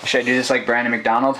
Should I do this like Brandon McDonald?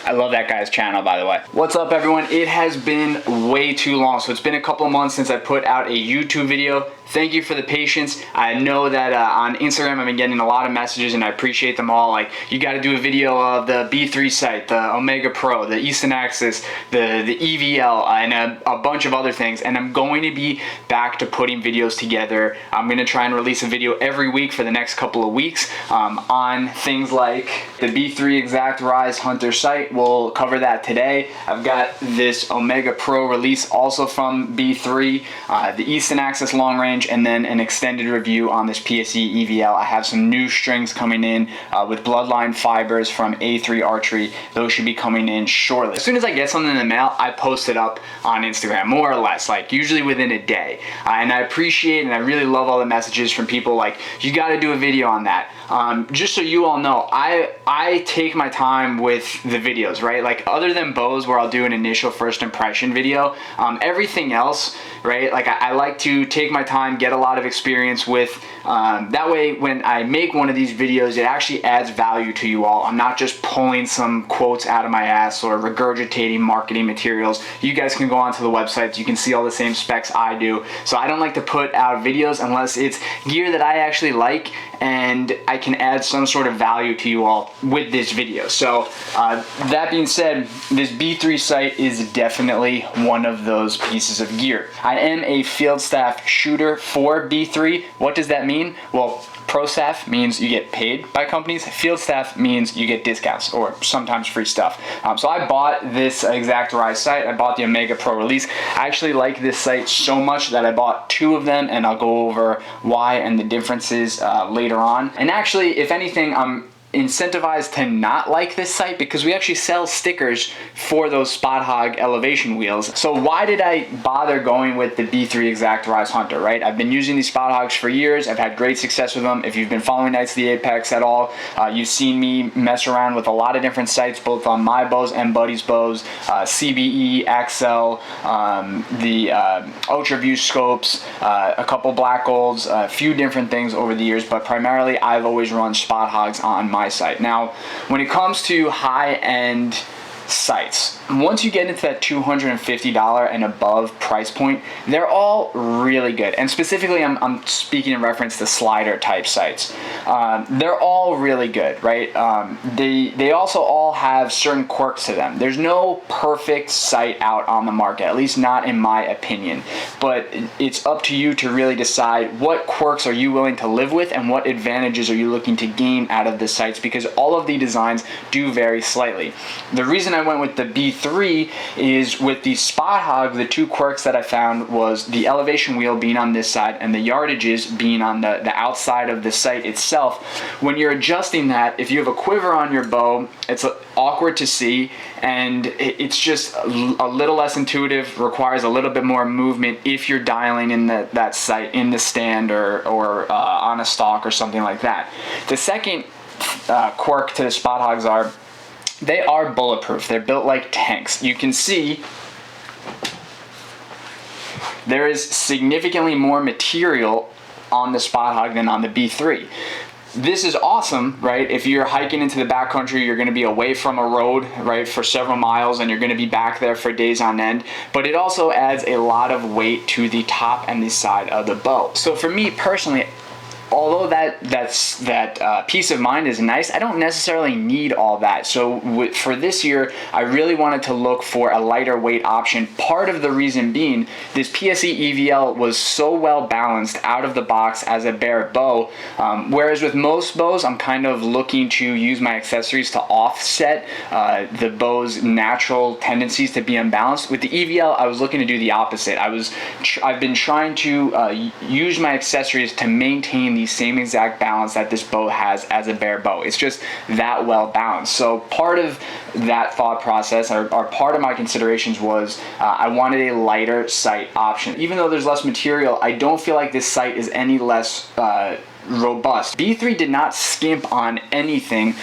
I love that guy's channel, by the way. What's up, everyone? It has been way too long. So it's been a couple of months since I put out a YouTube video. Thank you for the patience. I know that on Instagram I've been getting a lot of messages and I appreciate them all. Like, you got to do a video of the B3 sight, the Omega Pro, the Eastern Axis, the EVL, and a bunch of other things. And I'm going to be back to putting videos together. I'm going to try and release a video every week for the next couple of weeks on things like the B3 Exact Rize Hunter sight. We'll cover that today. I've got this Omega Pro release also from B3, the Eastern Axis long range, and then an extended review on this PSE EVL. I have some new strings coming in with bloodline fibers from A3 Archery. Those should be coming in shortly. As soon as I get something in the mail, I post it up on Instagram, more or less, like usually within a day. And I appreciate and I really love all the messages from people like, you got to do a video on that. Just so you all know, I take my time with the videos, right? Like, other than bows where I'll do an initial first impression video, everything else, right? Like, I like to take my time, get a lot of experience with, that way when I make one of these videos, it actually adds value to you all. I'm not just pulling some quotes out of my ass or regurgitating marketing materials. You guys can go onto the websites, you can see all the same specs I do. So I don't like to put out videos unless it's gear that I actually like and I can add some sort of value to you all with this video. So that being said, this B3 sight is definitely one of those pieces of gear. I am a field staff shooter for B3. What does that mean? Well, pro staff means you get paid by companies. Field staff means you get discounts or sometimes free stuff. So I bought this Exact Rize sight. I bought the Omega Pro release. I actually like this sight so much that I bought two of them, and I'll go over why and the differences later on. And actually, if anything, I'm incentivized to not like this sight because we actually sell stickers for those Spot Hog elevation wheels. So why did I bother going with the B3 Exact Rize Hunter, right? I've been using these Spot Hogs for years. I've had great success with them. If you've been following Knights of the Apex at all, you've seen me mess around with a lot of different sights, both on my bows and buddies' bows, CBE, Axel, the Ultra View scopes, a couple black golds, a few different things over the years, but primarily I've always run Spot Hogs on my sight. Now, when it comes to high-end sights, once you get into that $250 and above price point, they're all really good. And specifically, I'm speaking in reference to slider type sights. They're all really good, right? They also all have certain quirks to them. There's no perfect sight out on the market, at least not in my opinion. But it's up to you to really decide what quirks are you willing to live with and what advantages are you looking to gain out of the sights, because all of the designs do vary slightly. The reason I went with the B3 is with the Spot Hog, the two quirks that I found was the elevation wheel being on this side and the yardages being on the outside of the sight itself. When you're adjusting that, if you have a quiver on your bow, it's awkward to see, and it's just a little less intuitive, requires a little bit more movement if you're dialing in that sight in the stand or on a stalk or something like that. The second quirk to the Spot Hogs are they are bulletproof. They're built like tanks. You can see there is significantly more material on the Spot Hog than on the B3. This is awesome, right? If you're hiking into the backcountry, you're going to be away from a road, right, for several miles, and you're going to be back there for days on end. But it also adds a lot of weight to the top and the side of the bow. So for me personally, although that peace of mind is nice, I don't necessarily need all that. So for this year, I really wanted to look for a lighter weight option. Part of the reason being, this PSE EVL was so well balanced out of the box as a bare bow, whereas with most bows, I'm kind of looking to use my accessories to offset the bow's natural tendencies to be unbalanced. With the EVL, I was looking to do the opposite. I've been trying to use my accessories to maintain the same exact balance that this bow has as a bare bow. It's just that well balanced. So part of that thought process, or part of my considerations, was I wanted a lighter sight option. Even though there's less material, I don't feel like this sight is any less robust. B3 did not skimp on anything,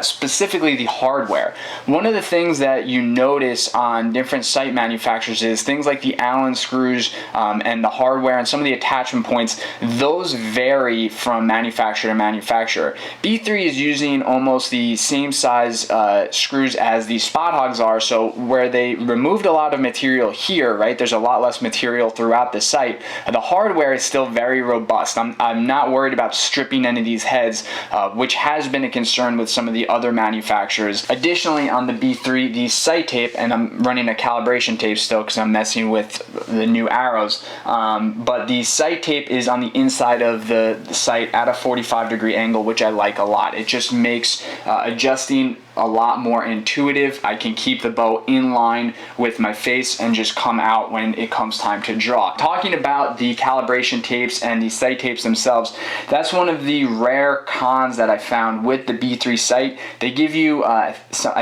specifically the hardware. One of the things that you notice on different sight manufacturers is things like the Allen screws and the hardware and some of the attachment points. Those vary from manufacturer to manufacturer. B3 is using almost the same size screws as the Spot Hogs are, so where they removed a lot of material here, right, there's a lot less material throughout the sight. The hardware is still very robust. I'm not worried about stripping any of these heads, which has been a concern with some of the other manufacturers. Additionally, on the B3, the sight tape, and I'm running a calibration tape still because I'm messing with the new arrows, but the sight tape is on the inside of the sight at a 45-degree angle, which I like a lot. It just makes adjusting a lot more intuitive. I can keep the bow in line with my face and just come out when it comes time to draw. Talking about the calibration tapes and the sight tapes themselves, that's one of the rare cons that I found with the B3 sight. They give you I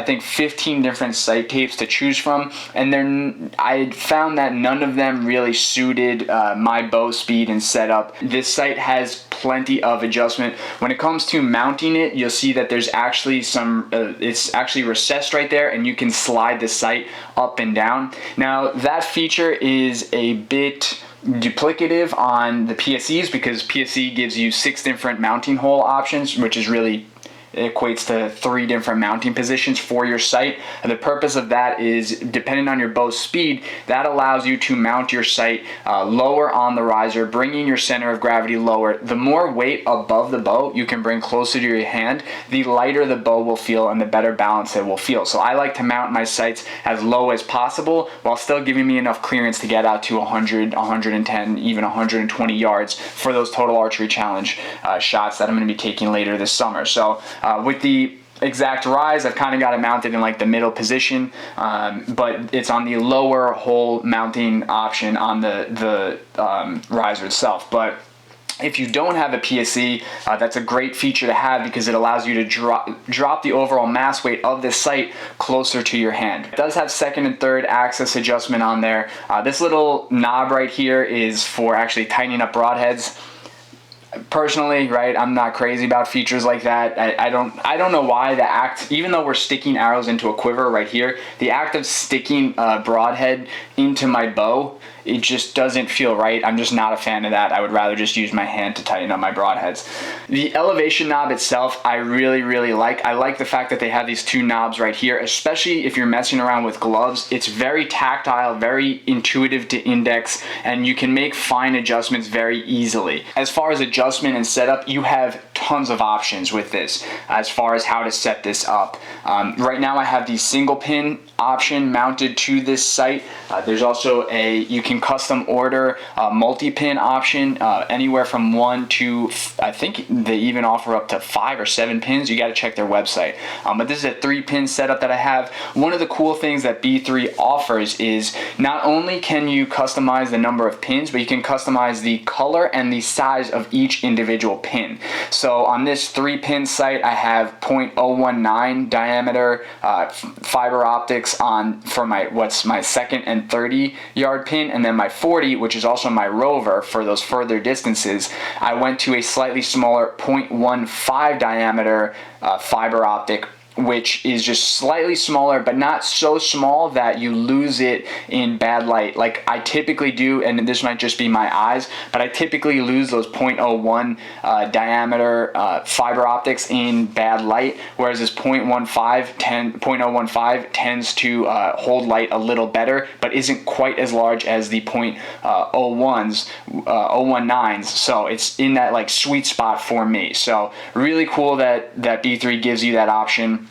think 15 different sight tapes to choose from, and I found that none of them really suited my bow speed and setup. This sight has plenty of adjustment. When it comes to mounting it, you'll see that there's actually some it's actually recessed right there, and you can slide the sight up and down. Now that feature is a bit duplicative on the PSEs because PSE gives you 6 different mounting hole options, which is really equates to 3 different mounting positions for your sight. And the purpose of that is, depending on your bow's speed, that allows you to mount your sight lower on the riser, bringing your center of gravity lower. The more weight above the bow you can bring closer to your hand, the lighter the bow will feel and the better balance it will feel. So I like to mount my sights as low as possible while still giving me enough clearance to get out to 100, 110, even 120 yards for those Total Archery Challenge shots that I'm going to be taking later this summer. So with the exact Rize, I've kind of got it mounted in like the middle position, but it's on the lower hole mounting option on the riser itself. But if you don't have a PSE, that's a great feature to have because it allows you to drop the overall mass weight of this sight closer to your hand. It does have second and third axis adjustment on there. This little knob right here is for actually tightening up broadheads. Personally, right, I'm not crazy about features like that. I don't know why the act, even though we're sticking arrows into a quiver right here, the act of sticking a broadhead into my bow, it just doesn't feel right. I'm just not a fan of that. I would rather just use my hand to tighten up my broadheads. The elevation knob itself, I really like. I like the fact that they have these 2 knobs right here, especially if you're messing around with gloves. It's very tactile, very intuitive to index, and you can make fine adjustments very easily. As far as adjustment and setup, you have tons of options with this as far as how to set this up. Right now I have the single pin option mounted to this sight. There's also you can custom order a multi-pin option, anywhere from 1 to, I think they even offer up to 5 or 7 pins. You got to check their website. But this is a 3-pin setup that I have. One of the cool things that B3 offers is not only can you customize the number of pins, but you can customize the color and the size of each individual pin. So on this 3-pin sight, I have 0.019 diameter fiber optics on for what's my second and 30-yard pin, and then my 40, which is also my rover for those further distances. I went to a slightly smaller 0.15 diameter fiber optic, which is just slightly smaller, but not so small that you lose it in bad light like I typically do. And this might just be my eyes, but I typically lose those 0.01 diameter fiber optics in bad light, whereas this 0.15 tends to hold light a little better, but isn't quite as large as the 0.19s. So it's in that like sweet spot for me. So really cool that B3 gives you that option.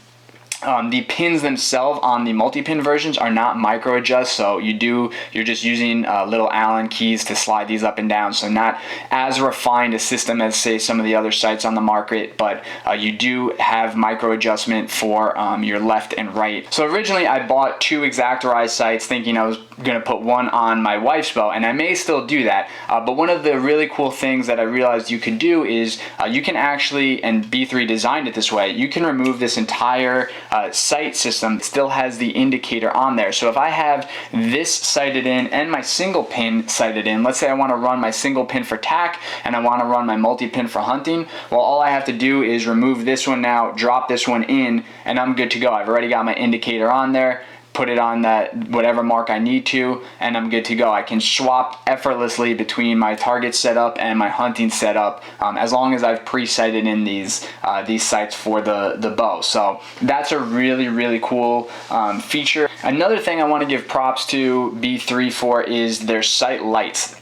The pins themselves on the multi-pin versions are not micro adjust, so you're just using little Allen keys to slide these up and down, so not as refined a system as say some of the other sights on the market, but you do have micro adjustment for your left and right. So originally I bought 2 Exactorize sights thinking I was going to put one on my wife's bow, and I may still do that, but one of the really cool things that I realized you could do is you can actually, and B3 designed it this way, you can remove this entire sight system still has the indicator on there. So if I have this sighted in and my single pin sighted in, let's say I want to run my single pin for tack and I want to run my multi-pin for hunting, well, all I have to do is remove this one now, drop this one in, and I'm good to go. I've already got my indicator on there, put it on that whatever mark I need to, and I'm good to go. I can swap effortlessly between my target setup and my hunting setup as long as I've pre-sighted in these sights for the bow. So that's a really cool feature. Another thing I want to give props to B3 for is their sight lights.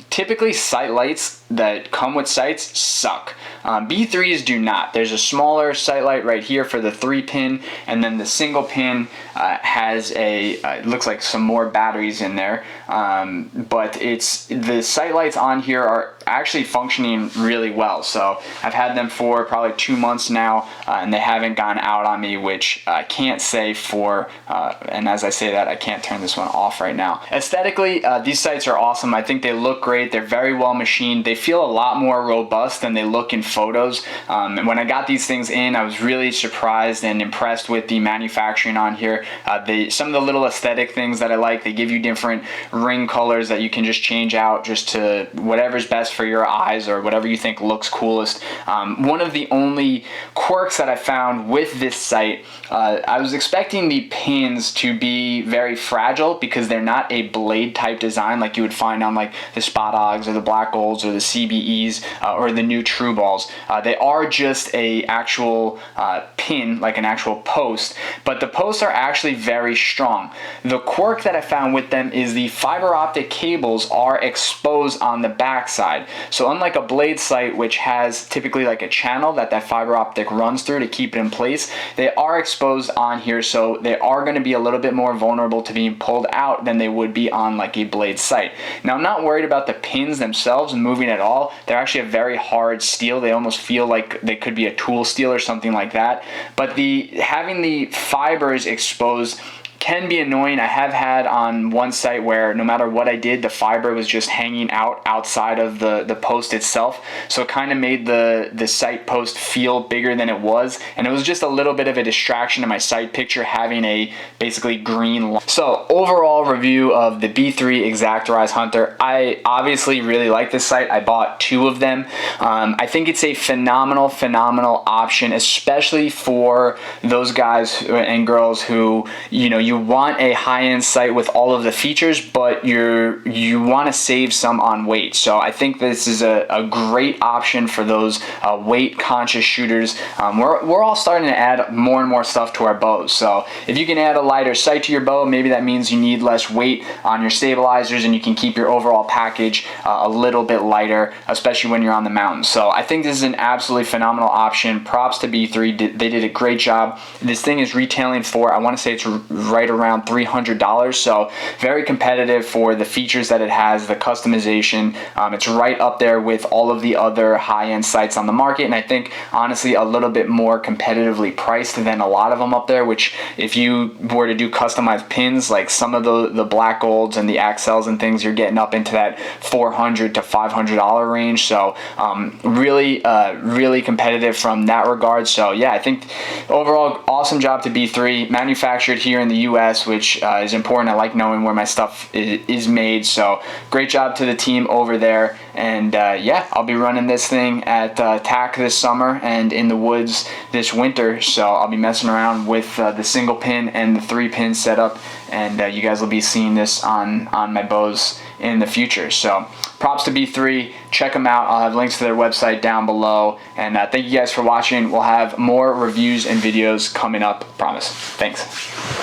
Typically sight lights that come with sights suck. B3s do not. There's a smaller sight light right here for the 3-pin, and then the single pin has it looks like some more batteries in there, but the sight lights on here are actually functioning really well. So I've had them for probably 2 months now, and they haven't gone out on me, which I can't say for, and as I say that, I can't turn this one off right now. Aesthetically, these sights are awesome. I think they look great. They're very well machined. They feel a lot more robust than they look in photos. And when I got these things in, I was really surprised and impressed with the manufacturing on here. Some of the little aesthetic things that I like, they give you different ring colors that you can just change out just to whatever's best for your eyes or whatever you think looks coolest. One of the only quirks that I found with this sight, I was expecting the pins to be very fragile because they're not a blade type design like you would find on like the Spot Ogs or the Black Golds or the CBEs or the new True Balls. They are just a actual pin, like an actual post, but the posts are actually very strong. The quirk that I found with them is the fiber optic cables are exposed on the back side. So unlike a blade sight, which has typically like a channel that fiber optic runs through to keep it in place, they are exposed on here, so they are going to be a little bit more vulnerable to being pulled out than they would be on like a blade sight. Now I'm not worried about the pins themselves moving at all. They're actually a very hard steel. They almost feel like they could be a tool steel or something like that. But having the fibers exposed can be annoying. I have had on one site where no matter what I did, the fiber was just hanging out outside of the post itself, so it kind of made the sight post feel bigger than it was, and it was just a little bit of a distraction in my sight picture having a basically green line. So overall review of the B3 Exactorize Hunter, I obviously really like this sight. I bought 2 of them. I think it's a phenomenal option, especially for those guys and girls who, you want a high-end sight with all of the features, but you want to save some on weight. So I think this is a great option for those weight-conscious shooters. We're all starting to add more and more stuff to our bows. So if you can add a lighter sight to your bow, maybe that means you need less weight on your stabilizers, and you can keep your overall package a little bit lighter, especially when you're on the mountain. So I think this is an absolutely phenomenal option. Props to B3. They did a great job. This thing is retailing for, I want to say it's right around $300, so very competitive for the features that it has, the customization. It's right up there with all of the other high-end sights on the market, and I think honestly a little bit more competitively priced than a lot of them up there, which if you were to do customized pins like some of the Black Golds and the Axels and things, you're getting up into that $400 to $500 range. So really competitive from that regard. So yeah, I think overall awesome job to B3. Manufactured here in the US, which is important. I like knowing where my stuff is made. So great job to the team over there. And yeah, I'll be running this thing at TAC this summer and in the woods this winter. So I'll be messing around with the single pin and the 3-pin setup, and you guys will be seeing this on my bows in the future. So props to B3. Check them out. I'll have links to their website down below. And thank you guys for watching. We'll have more reviews and videos coming up, promise. Thanks.